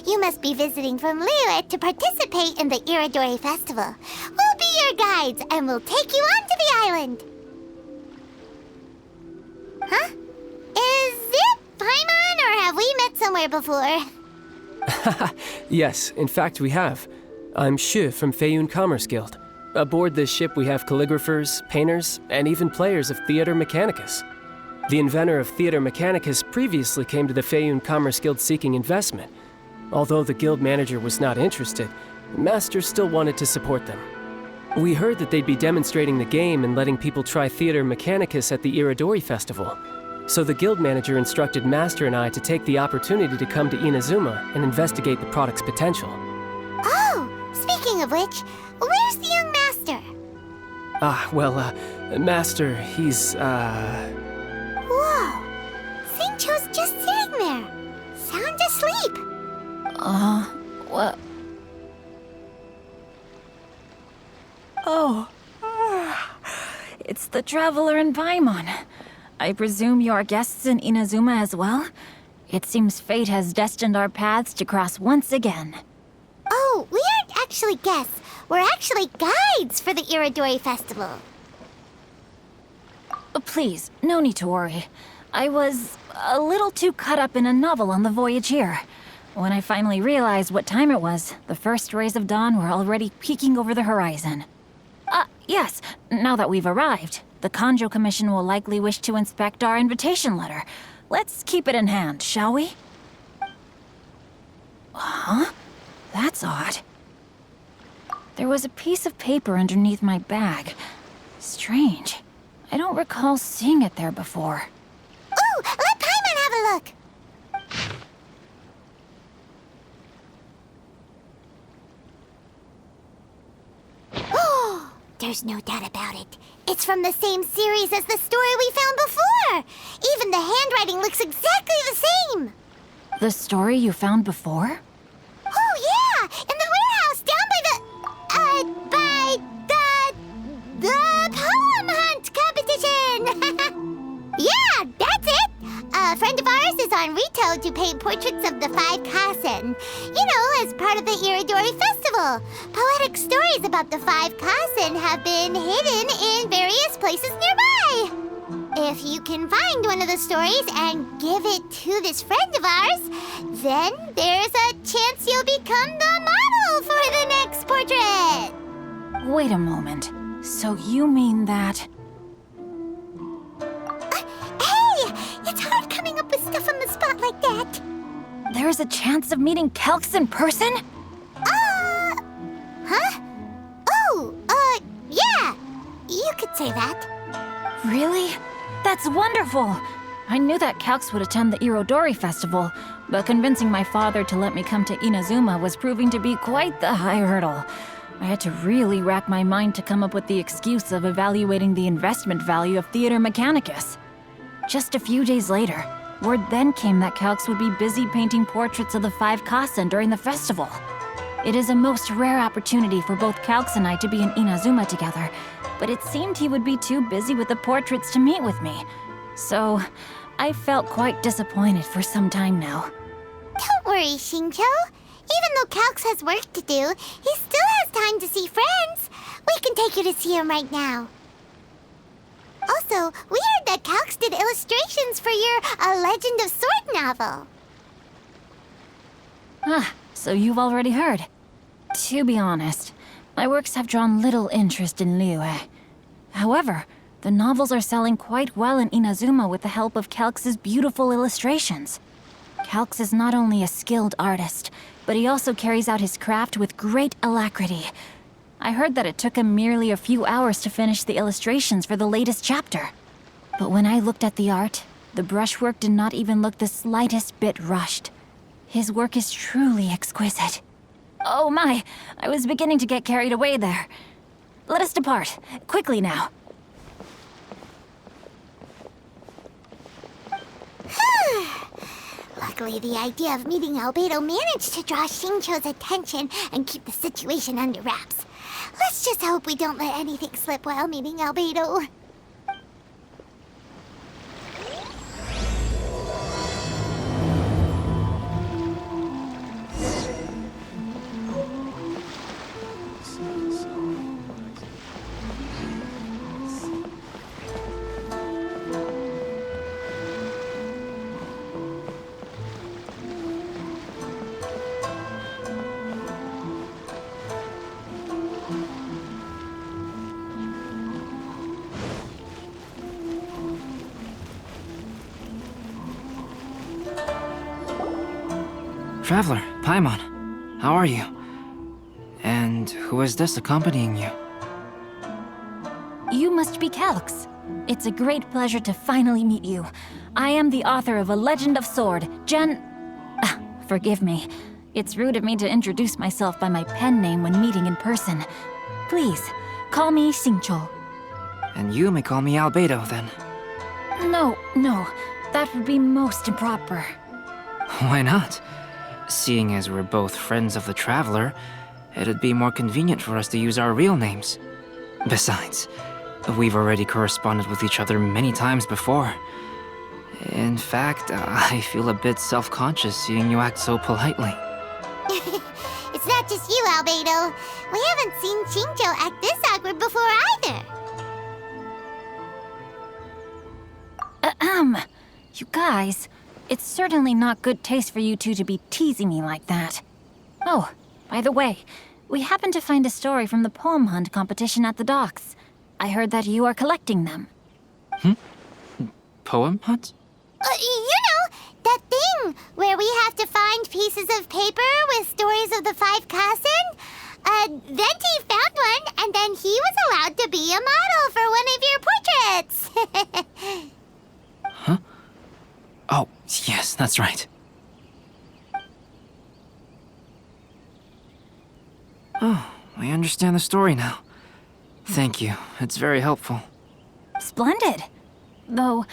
You must be visiting from Liyue to participate in the Irodori Festival. We'll be your guides, and we'll take you onto the island. Huh? Is it Paimon, or have we met somewhere before? Yes, in fact we have. I'm Shu from Feiyun Commerce Guild. Aboard this ship we have calligraphers, painters, and even players of Theater Mechanicus. The inventor of Theater Mechanicus previously came to the Feiyun Commerce Guild seeking investment. Although the guild manager was not interested, the master still wanted to support them. We heard that they'd be demonstrating the game and letting people try Theater Mechanicus at the Irodori Festival. So the guild manager instructed Master and I to take the opportunity to come to Inazuma and investigate the product's potential. Oh, speaking of which, where's the young master? Master, he's, Whoa! Xingqiu's just sitting there, sound asleep. What? Oh, it's the Traveler and Paimon. I presume you are guests in Inazuma as well? It seems fate has destined our paths to cross once again. Oh, we aren't actually guests. We're actually guides for the Irodori Festival. Please, no need to worry. I was a little too caught up in a novel on the voyage here. When I finally realized what time it was, the first rays of dawn were already peeking over the horizon. Yes, now that we've arrived, the Kanjo Commission will likely wish to inspect our invitation letter. Let's keep it in hand, shall we? Huh? That's odd. There was a piece of paper underneath my bag. Strange. I don't recall seeing it there before. Ooh, let Paimon have a look! Oh, there's no doubt about it. It's from the same series as the story we found before! Even the handwriting looks exactly the same! The story you found before? Oh, yeah! In the warehouse down by the poem hunt competition! Yeah, that's it! A friend of ours is on Rito to paint portraits of the 5 Kasen. You know, as part of the Irodori Festival. Poetic stories about the 5 Kasen have been hidden in various places nearby. If you can find one of the stories and give it to this friend of ours, then there's a chance you'll become the model for the next portrait. Wait a moment. So you mean that... Hey! It's hard coming up with stuff on the spot like that. There's a chance of meeting Calx in person? Huh? Oh, yeah. You could say that. Really? That's wonderful! I knew that Calx would attend the Irodori Festival, but convincing my father to let me come to Inazuma was proving to be quite the high hurdle. I had to really rack my mind to come up with the excuse of evaluating the investment value of Theater Mechanicus. Just a few days later, word then came that Calx would be busy painting portraits of the 5 Kasen during the festival. It is a most rare opportunity for both Calx and I to be in Inazuma together, but it seemed he would be too busy with the portraits to meet with me. So, I felt quite disappointed for some time now. Don't worry, Xingqiu. Even though Calx has work to do, he still has time to see friends. We can take you to see him right now. Also, we heard that Calx did illustrations for your A Legend of Sword novel. So you've already heard. To be honest, my works have drawn little interest in Liyue. However, the novels are selling quite well in Inazuma with the help of Calx's beautiful illustrations. Calx is not only a skilled artist, but he also carries out his craft with great alacrity. I heard that it took him merely a few hours to finish the illustrations for the latest chapter. But when I looked at the art, the brushwork did not even look the slightest bit rushed. His work is truly exquisite. Oh my, I was beginning to get carried away there. Let us depart, quickly now. Luckily, the idea of meeting Albedo managed to draw Xingqiu's attention and keep the situation under wraps. Let's just hope we don't let anything slip while meeting Albedo. Traveler, Paimon, how are you? And who is this accompanying you? You must be Calx. It's a great pleasure to finally meet you. I am the author of A Legend of Sword, Forgive me. It's rude of me to introduce myself by my pen name when meeting in person. Please, call me Xingqiu. And you may call me Albedo, then. No, that would be most improper. Why not? Seeing as we're both friends of the Traveler, it'd be more convenient for us to use our real names. Besides, we've already corresponded with each other many times before. In fact, I feel a bit self-conscious seeing you act so politely. It's not just you, Albedo. We haven't seen Xingqiu act this awkward before either. You guys, it's certainly not good taste for you two to be teasing me like that. Oh, by the way, we happened to find a story from the poem hunt competition at the docks. I heard that you are collecting them. Poem hunt? That thing where we have to find pieces of paper with stories of the 5 Kasen. Venti found one, and then he was allowed to be a model for one of your portraits. Huh? Oh, yes, that's right. Oh, I understand the story now. Thank you, it's very helpful. Splendid. Though,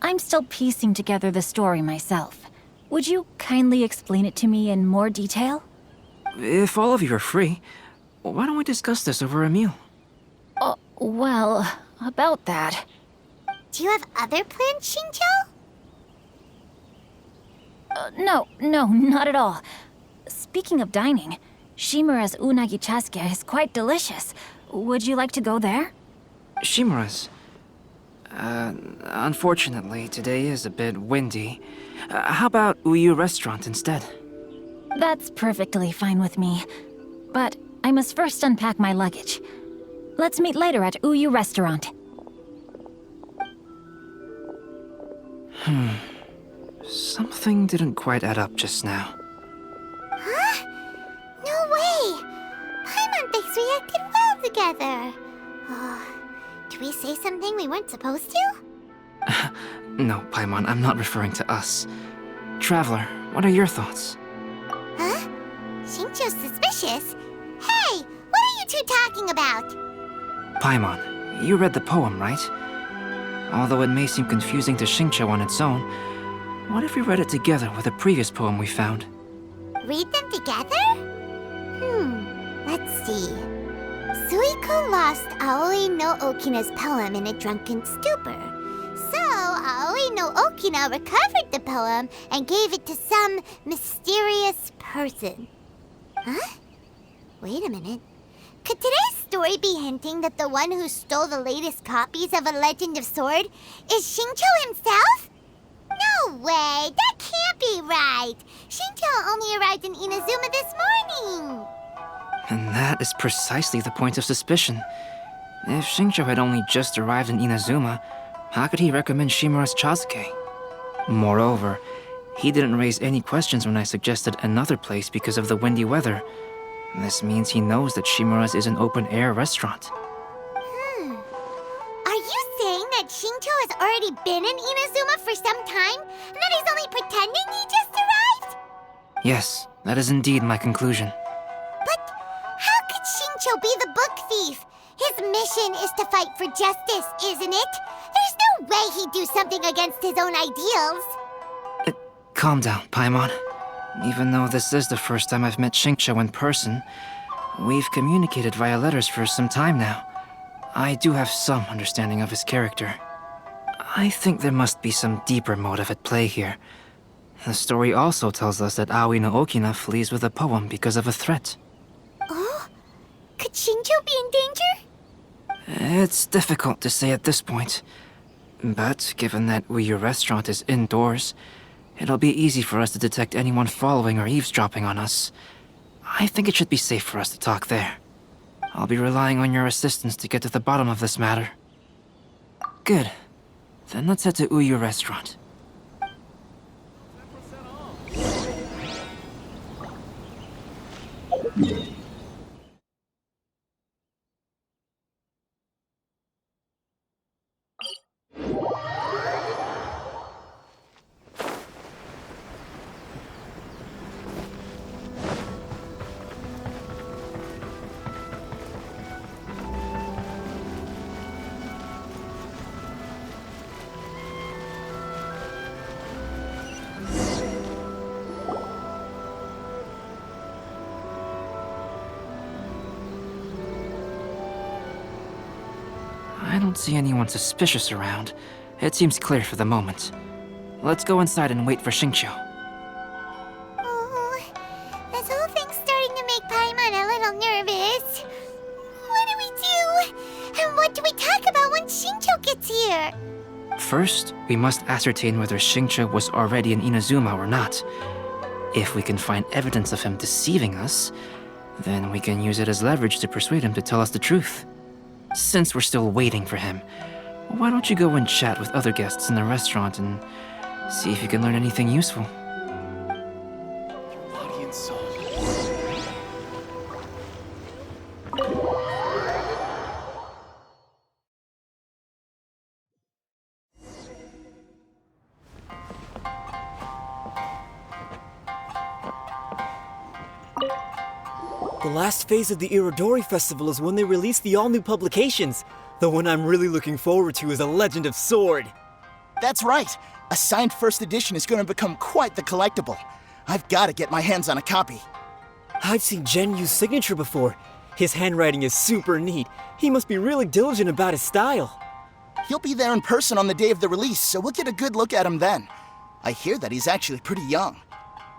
I'm still piecing together the story myself. Would you kindly explain it to me in more detail? If all of you are free, why don't we discuss this over a meal? Well, about that. Do you have other plans, Xingqiu? No, not at all. Speaking of dining, Shimura's unagi chasuke is quite delicious. Would you like to go there? Shimura's. Unfortunately, today is a bit windy. How about Uyu Restaurant instead? That's perfectly fine with me. But I must first unpack my luggage. Let's meet later at Uyu Restaurant. Something didn't quite add up just now. Huh? No way! Paimon thinks we acted well together. Did we say something we weren't supposed to? No, Paimon, I'm not referring to us. Traveler, what are your thoughts? Huh? Xingqiu's suspicious? Hey, what are you two talking about? Paimon, you read the poem, right? Although it may seem confusing to Xingqiu on its own, what if we read it together with a previous poem we found? Read them together? Let's see. Suiko lost Aoi no Okina's poem in a drunken stupor. So, Aoi no Okina recovered the poem and gave it to some mysterious person. Huh? Wait a minute. Could today's story be hinting that the one who stole the latest copies of A Legend of Sword is Xingqiu himself? No way! That can't be right! Xingqiu only arrived in Inazuma this morning! And that is precisely the point of suspicion. If Xingqiu had only just arrived in Inazuma, how could he recommend Shimura's chasuke? Moreover, he didn't raise any questions when I suggested another place because of the windy weather. This means he knows that Shimura's is an open-air restaurant. Are you saying that Xingqiu has already been in Inazuma for some time, and that he's only pretending he just arrived? Yes, that is indeed my conclusion. But how could Xingqiu be the book thief? His mission is to fight for justice, isn't it? There's no way he'd do something against his own ideals. Calm down, Paimon. Even though this is the first time I've met Xingqiu in person, we've communicated via letters for some time now. I do have some understanding of his character. I think there must be some deeper motive at play here. The story also tells us that Aoi no Okina flees with a poem because of a threat. Oh? Could Xingqiu be in danger? It's difficult to say at this point. But given that Uyu Restaurant is indoors, it'll be easy for us to detect anyone following or eavesdropping on us. I think it should be safe for us to talk there. I'll be relying on your assistance to get to the bottom of this matter. Good. Then let's head to Uyu Restaurant. I don't see anyone suspicious around. It seems clear for the moment. Let's go inside and wait for Xingqiu. Oh, this whole thing's starting to make Paimon a little nervous. What do we do? And what do we talk about when Xingqiu gets here? First, we must ascertain whether Xingqiu was already in Inazuma or not. If we can find evidence of him deceiving us, then we can use it as leverage to persuade him to tell us the truth. Since we're still waiting for him, why don't you go and chat with other guests in the restaurant and see if you can learn anything useful? Body and soul. The last phase of the Irodori Festival is when they release the all-new publications. The one I'm really looking forward to is A Legend of Sword. That's right. A signed first edition is going to become quite the collectible. I've got to get my hands on a copy. I've seen Genyu's signature before. His handwriting is super neat. He must be really diligent about his style. He'll be there in person on the day of the release, so we'll get a good look at him then. I hear that he's actually pretty young.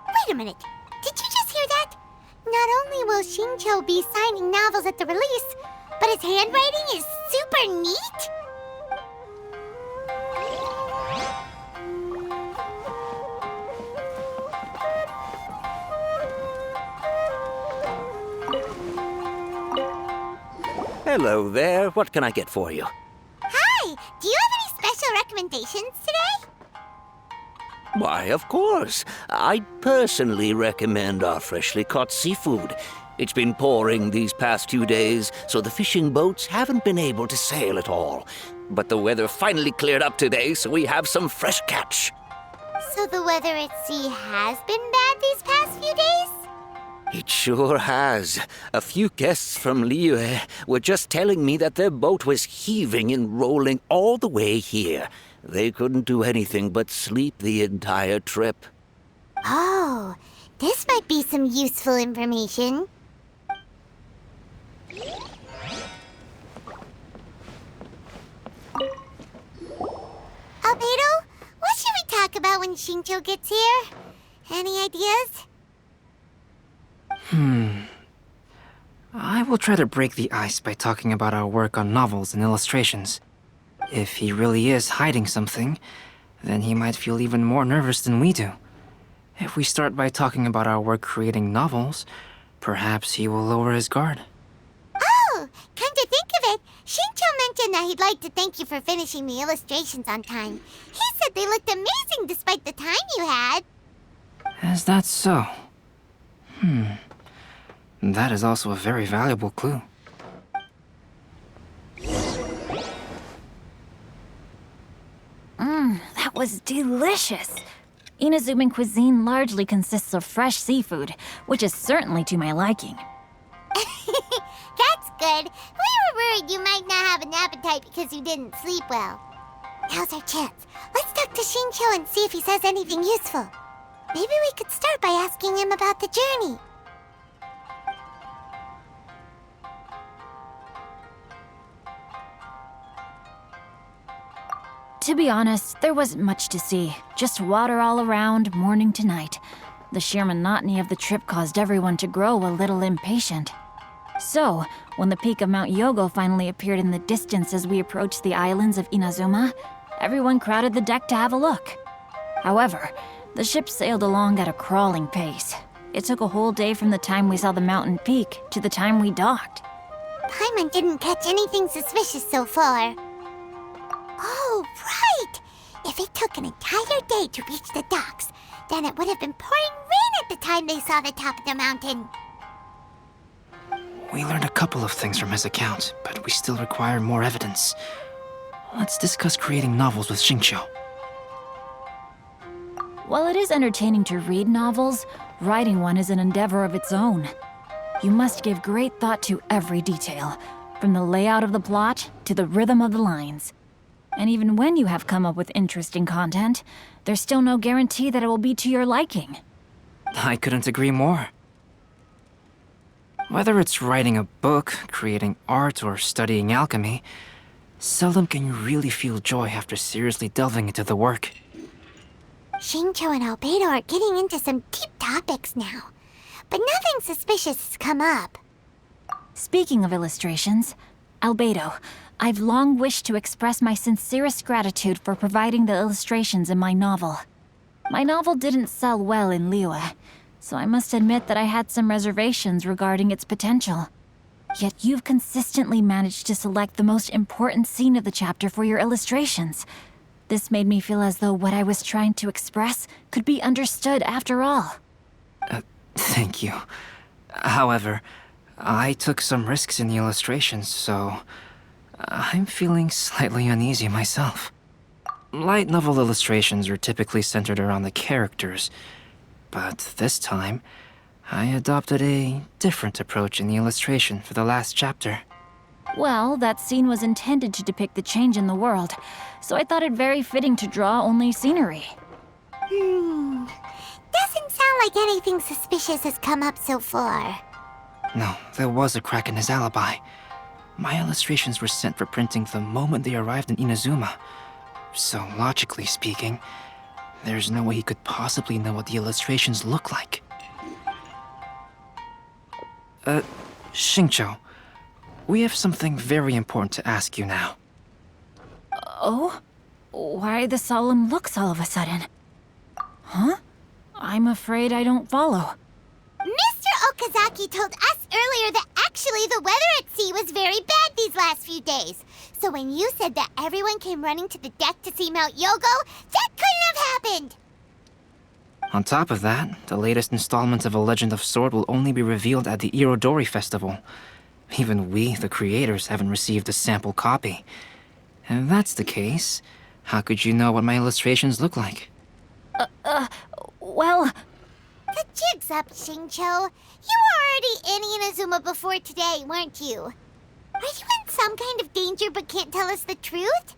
Wait a minute. Did you just hear that? Not only will Xingqiu be signing novels at the release, but his handwriting is super neat? Hello there. What can I get for you? Hi! Do you have any special recommendations today? Why, of course. I personally recommend our freshly caught seafood. It's been pouring these past 2 days, so the fishing boats haven't been able to sail at all. But the weather finally cleared up today, so we have some fresh catch. So the weather at sea has been bad these past few days? It sure has. A few guests from Liyue were just telling me that their boat was heaving and rolling all the way here. They couldn't do anything but sleep the entire trip. Oh, this might be some useful information. Albedo, what should we talk about when Xingqiu gets here? Any ideas? I will try to break the ice by talking about our work on novels and illustrations. If he really is hiding something, then he might feel even more nervous than we do. If we start by talking about our work creating novels, perhaps he will lower his guard. Oh, come to think of it, Xingqiu mentioned that he'd like to thank you for finishing the illustrations on time. He said they looked amazing despite the time you had. Is that so? That is also a very valuable clue. That was delicious. Inazuman cuisine largely consists of fresh seafood, which is certainly to my liking. That's good. We were worried you might not have an appetite because you didn't sleep well. Now's our chance. Let's talk to Xingqiu and see if he says anything useful. Maybe we could start by asking him about the journey. To be honest, there wasn't much to see. Just water all around, morning to night. The sheer monotony of the trip caused everyone to grow a little impatient. So, when the peak of Mount Yogo finally appeared in the distance as we approached the islands of Inazuma, everyone crowded the deck to have a look. However, the ship sailed along at a crawling pace. It took a whole day from the time we saw the mountain peak to the time we docked. Paimon didn't catch anything suspicious so far. Oh, right! If it took an entire day to reach the docks, then it would have been pouring rain at the time they saw the top of the mountain. We learned a couple of things from his account, but we still require more evidence. Let's discuss creating novels with Xingqiu. While it is entertaining to read novels, writing one is an endeavor of its own. You must give great thought to every detail, from the layout of the plot to the rhythm of the lines. And even when you have come up with interesting content, there's still no guarantee that it will be to your liking. I couldn't agree more. Whether it's writing a book, creating art, or studying alchemy, seldom can you really feel joy after seriously delving into the work. Xingqiu and Albedo are getting into some deep topics now, but nothing suspicious has come up. Speaking of illustrations, Albedo, I've long wished to express my sincerest gratitude for providing the illustrations in my novel. My novel didn't sell well in Liyue, so I must admit that I had some reservations regarding its potential. Yet you've consistently managed to select the most important scene of the chapter for your illustrations. This made me feel as though what I was trying to express could be understood after all. Thank you. However, I took some risks in the illustrations, so I'm feeling slightly uneasy myself. Light novel illustrations are typically centered around the characters, but this time, I adopted a different approach in the illustration for the last chapter. Well, that scene was intended to depict the change in the world, so I thought it very fitting to draw only scenery. Doesn't sound like anything suspicious has come up so far. No, there was a crack in his alibi. My illustrations were sent for printing the moment they arrived in Inazuma. So, logically speaking, there's no way he could possibly know what the illustrations look like. Xingqiu, we have something very important to ask you now. Oh? Why the solemn looks all of a sudden? Huh? I'm afraid I don't follow. Mr. Okazaki told us earlier that actually the weather at sea was very bad these last few days. So when you said that everyone came running to the deck to see Mount Yogo, that couldn't have happened! On top of that, the latest installment of A Legend of Sword will only be revealed at the Irodori festival. Even we, the creators, haven't received a sample copy. If that's the case, how could you know what my illustrations look like? Well... The jig's up, Xingqiu. You were already in Inazuma before today, weren't you? Are you in some kind of danger but can't tell us the truth?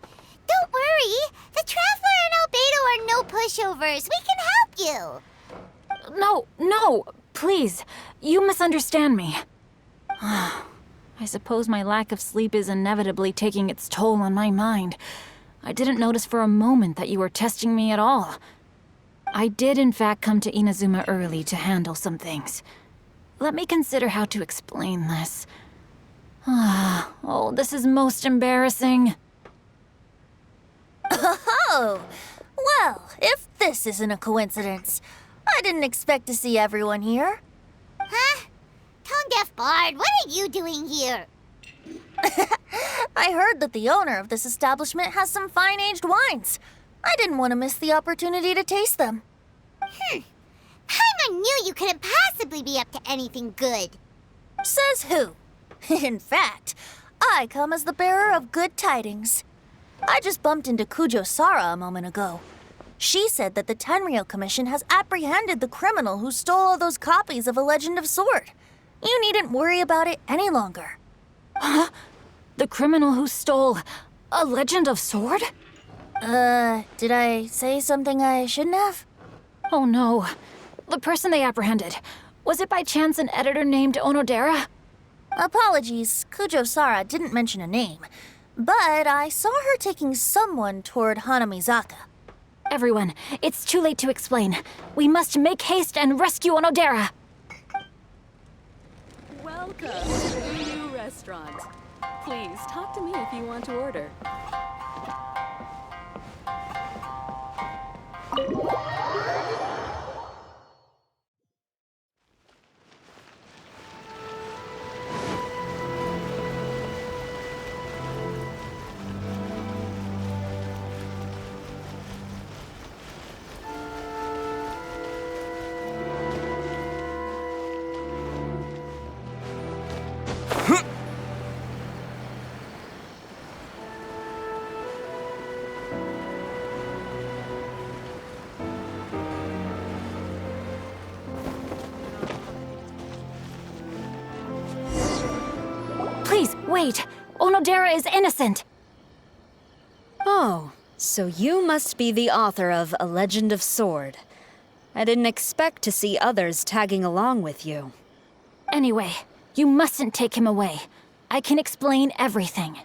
Don't worry. The Traveler and Albedo are no pushovers. We can help you. No, please. You misunderstand me. I suppose my lack of sleep is inevitably taking its toll on my mind. I didn't notice for a moment that you were testing me at all. I did in fact come to Inazuma early to handle some things. Let me consider how to explain this. Oh, this is most embarrassing. Oh, well, if this isn't a coincidence, I didn't expect to see everyone here. Huh? Tone-deaf Bard, what are you doing here? I heard that the owner of this establishment has some fine-aged wines. I didn't want to miss the opportunity to taste them. Paimon knew you couldn't possibly be up to anything good. Says who? In fact, I come as the bearer of good tidings. I just bumped into Kujo Sara a moment ago. She said that the Tenryou Commission has apprehended the criminal who stole all those copies of A Legend of Sword. You needn't worry about it any longer. Huh? The criminal who stole A Legend of Sword? Did I say something I shouldn't have? Oh no. The person they apprehended. Was it by chance an editor named Onodera? Apologies, Kujo Sara didn't mention a name. But I saw her taking someone toward Hanamizaka. Everyone, it's too late to explain. We must make haste and rescue Onodera. Welcome to the new restaurant. Please talk to me if you want to order. Wait, Onodera is innocent! Oh, so you must be the author of A Legend of Sword. I didn't expect to see others tagging along with you. Anyway, you mustn't take him away. I can explain everything.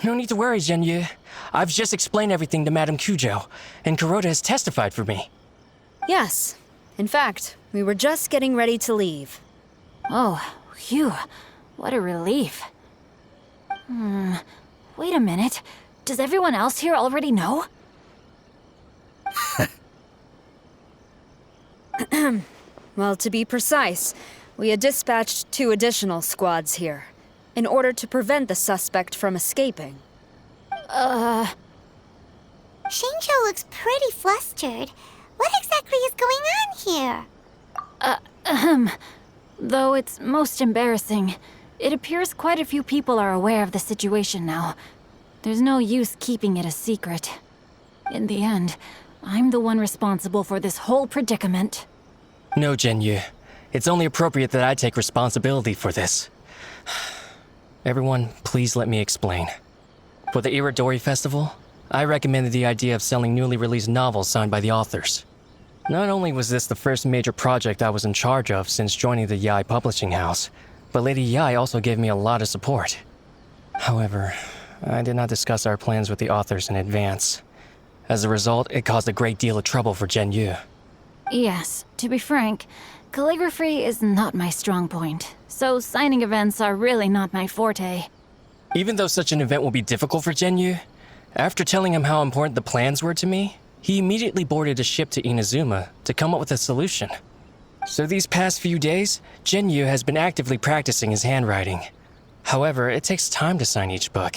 No need to worry, Genyu. I've just explained everything to Madame Kujo, and Kuroda has testified for me. Yes. In fact, we were just getting ready to leave. Oh, phew. What a relief. Wait a minute. Does everyone else here already know? Well, to be precise, we had dispatched 2 additional squads here, in order to prevent the suspect from escaping. Shincho looks pretty flustered. What exactly is going on here? Though it's most embarrassing, it appears quite a few people are aware of the situation now. There's no use keeping it a secret. In the end, I'm the one responsible for this whole predicament. No, Genyu. It's only appropriate that I take responsibility for this. Everyone, please let me explain. For the Irodori Festival, I recommended the idea of selling newly released novels signed by the authors. Not only was this the first major project I was in charge of since joining the Yae publishing house, but Lady Yae also gave me a lot of support. However, I did not discuss our plans with the authors in advance. As a result, it caused a great deal of trouble for Genyu. Yes, to be frank, calligraphy is not my strong point, so signing events are really not my forte. Even though such an event will be difficult for Genyu, after telling him how important the plans were to me, he immediately boarded a ship to Inazuma to come up with a solution. So these past few days, Genyu has been actively practicing his handwriting. However, it takes time to sign each book,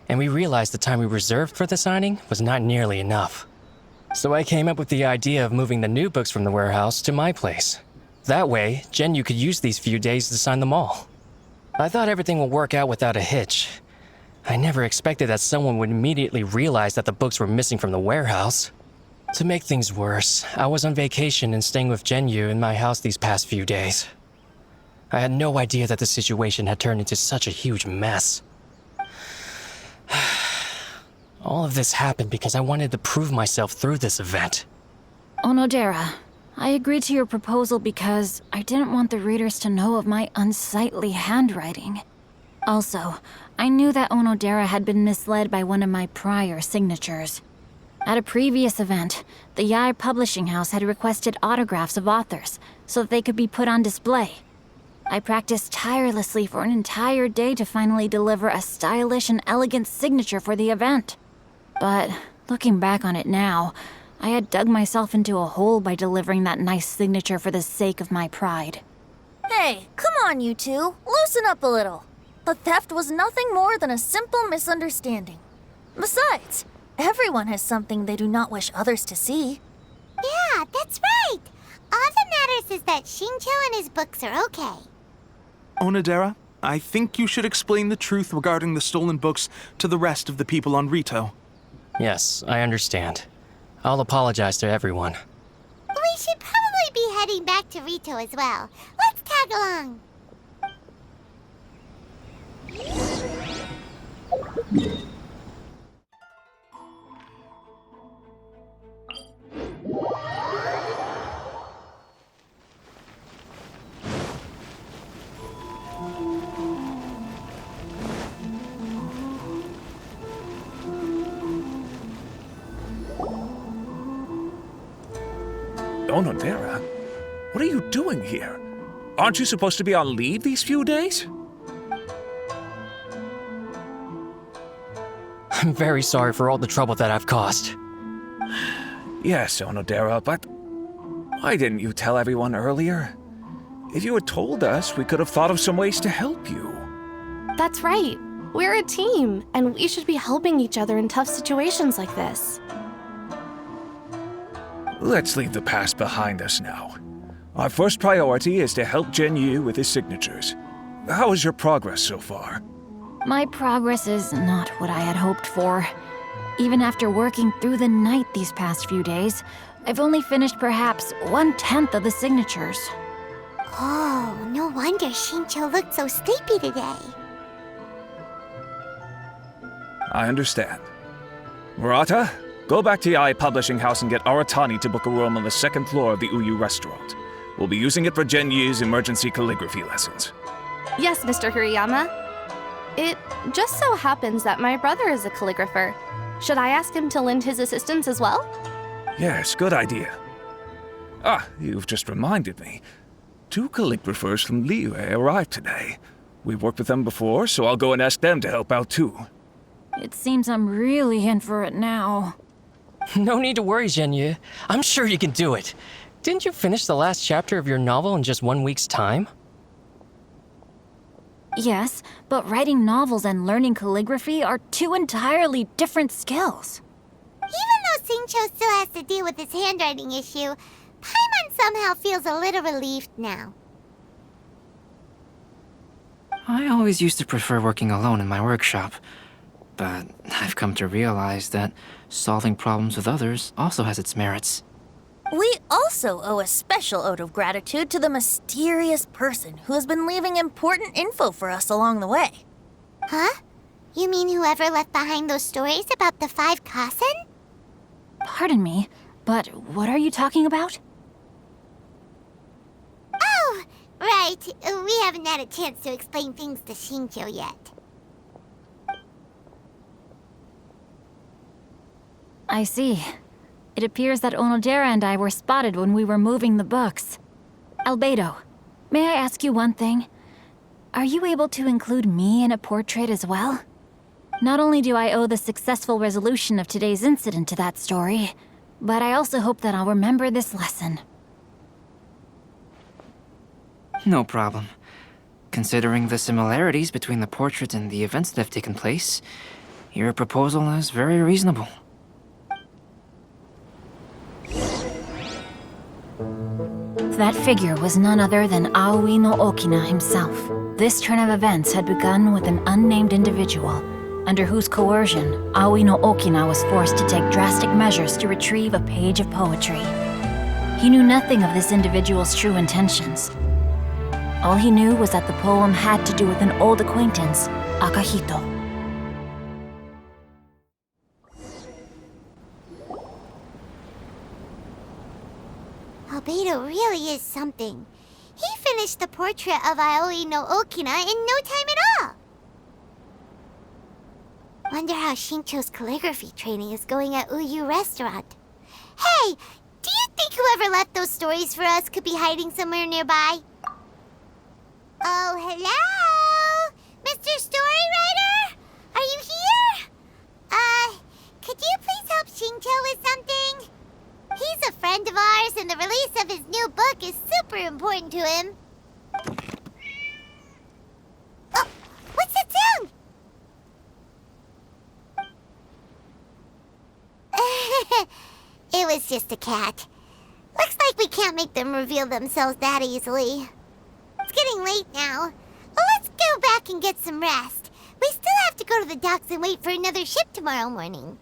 and we realized the time we reserved for the signing was not nearly enough. So I came up with the idea of moving the new books from the warehouse to my place. That way, Genyu could use these few days to sign them all. I thought everything would work out without a hitch. I never expected that someone would immediately realize that the books were missing from the warehouse. To make things worse, I was on vacation and staying with Genyu in my house these past few days. I had no idea that the situation had turned into such a huge mess. All of this happened because I wanted to prove myself through this event. Onodera, I agreed to your proposal because I didn't want the readers to know of my unsightly handwriting. Also, I knew that Onodera had been misled by one of my prior signatures. At a previous event, the Yae publishing house had requested autographs of authors so that they could be put on display. I practiced tirelessly for an entire day to finally deliver a stylish and elegant signature for the event. But looking back on it now, I had dug myself into a hole by delivering that nice signature for the sake of my pride. Hey, come on, you two. Loosen up a little. The theft was nothing more than a simple misunderstanding. Besides, everyone has something they do not wish others to see. Yeah, that's right. All that matters is that Shincho and his books are okay. Onodera, I think you should explain the truth regarding the stolen books to the rest of the people on Rito. Yes, I understand. I'll apologize to everyone. We should probably be heading back to Rito as well. Let's tag along. Onodera? What are you doing here? Aren't you supposed to be on leave these few days? I'm very sorry for all the trouble that I've caused. Yes, Onodera, but why didn't you tell everyone earlier? If you had told us, we could have thought of some ways to help you. That's right. We're a team, and we should be helping each other in tough situations like this. Let's leave the past behind us now. Our first priority is to help Genyu with his signatures. How is your progress so far? My progress is not what I had hoped for. Even after working through the night these past few days, I've only finished perhaps 1/10 of the signatures. Oh, no wonder Shincho looked so sleepy today. I understand. Murata, go back to Yae Publishing House and get Aratani to book a room on the second floor of the Uyu restaurant. We'll be using it for Genyu's emergency calligraphy lessons. Yes, Mr. Hirayama. It just so happens that my brother is a calligrapher. Should I ask him to lend his assistance as well? Yes, good idea. Ah, you've just reminded me. 2 calligraphers from Liyue arrived today. We've worked with them before, so I'll go and ask them to help out too. It seems I'm really in for it now. No need to worry, Genyu. I'm sure you can do it. Didn't you finish the last chapter of your novel in just 1 week's time? Yes, but writing novels and learning calligraphy are 2 entirely different skills. Even though Xingqiu still has to deal with his handwriting issue, Paimon somehow feels a little relieved now. I always used to prefer working alone in my workshop, but I've come to realize that solving problems with others also has its merits. We also owe a special ode of gratitude to the mysterious person who has been leaving important info for us along the way. Huh? You mean whoever left behind those stories about the 5 Kasen? Pardon me, but what are you talking about? Oh, right. We haven't had a chance to explain things to Xingqiu yet. I see. It appears that Onodera and I were spotted when we were moving the books. Albedo, may I ask you one thing? Are you able to include me in a portrait as well? Not only do I owe the successful resolution of today's incident to that story, but I also hope that I'll remember this lesson. No problem. Considering the similarities between the portrait and the events that have taken place, your proposal is very reasonable. That figure was none other than Aoi no Okina himself. This turn of events had begun with an unnamed individual, under whose coercion, Aoi no Okina was forced to take drastic measures to retrieve a page of poetry. He knew nothing of this individual's true intentions. All he knew was that the poem had to do with an old acquaintance, Akahito. Albedo really is something. He finished the portrait of Aoi no Okina in no time at all. Wonder how Xingqiu's calligraphy training is going at Uyu Restaurant. Hey, do you think whoever left those stories for us could be hiding somewhere nearby? Oh, hello? Mr. Storywriter? Are you here? Could you please help Xingqiu with something? He's a friend of ours, and the release of his new book is super important to him. Oh, what's that sound? It was just a cat. Looks like we can't make them reveal themselves that easily. It's getting late now. Let's go back and get some rest. We still have to go to the docks and wait for another ship tomorrow morning.